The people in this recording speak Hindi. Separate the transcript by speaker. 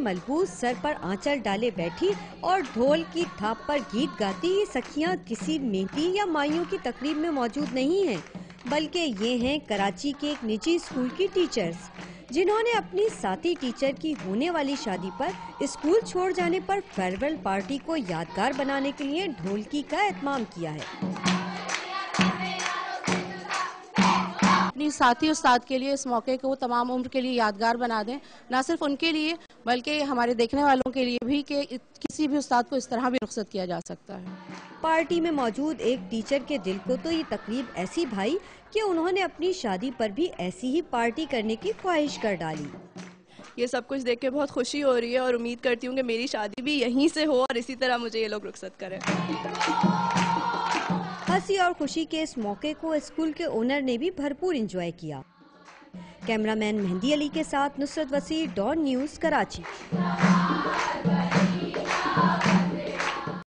Speaker 1: मलबूस सर पर आंचल डाले बैठी और ढोल की थाप पर गीत गाती ये सखियां किसी मेहंदी या माइयों की तकरीब में मौजूद नहीं हैं, बल्कि ये हैं कराची के एक निजी स्कूल की टीचर्स, जिन्होंने अपनी साथी टीचर की होने वाली शादी पर स्कूल छोड़ जाने पर फेयरवेल पार्टी को यादगार बनाने के लिए ढोलकी का एहतमाम किया है।
Speaker 2: अपनी साथी उस्ताद के लिए इस मौके को तमाम उम्र के लिए यादगार बना दें, ना सिर्फ उनके लिए बल्कि हमारे देखने वालों के लिए भी कि किसी भी उस्ताद को इस तरह भी रुखसत किया जा सकता है।
Speaker 1: पार्टी में मौजूद एक टीचर के दिल को तो ये तकरीब ऐसी भाई कि उन्होंने अपनी शादी पर भी ऐसी ही पार्टी करने की ख्वाहिश कर डाली।
Speaker 3: ये सब कुछ देख के बहुत खुशी हो रही है और उम्मीद करती हूँ कि मेरी शादी भी यहीं से हो और इसी तरह मुझे ये लोग रुखसत करें।
Speaker 1: हंसी और खुशी के इस मौके को स्कूल के ओनर ने भी भरपूर एंजॉय किया। कैमरामैन मेहंदी अली के साथ नुसरत वसीर, डॉन न्यूज़, कराची।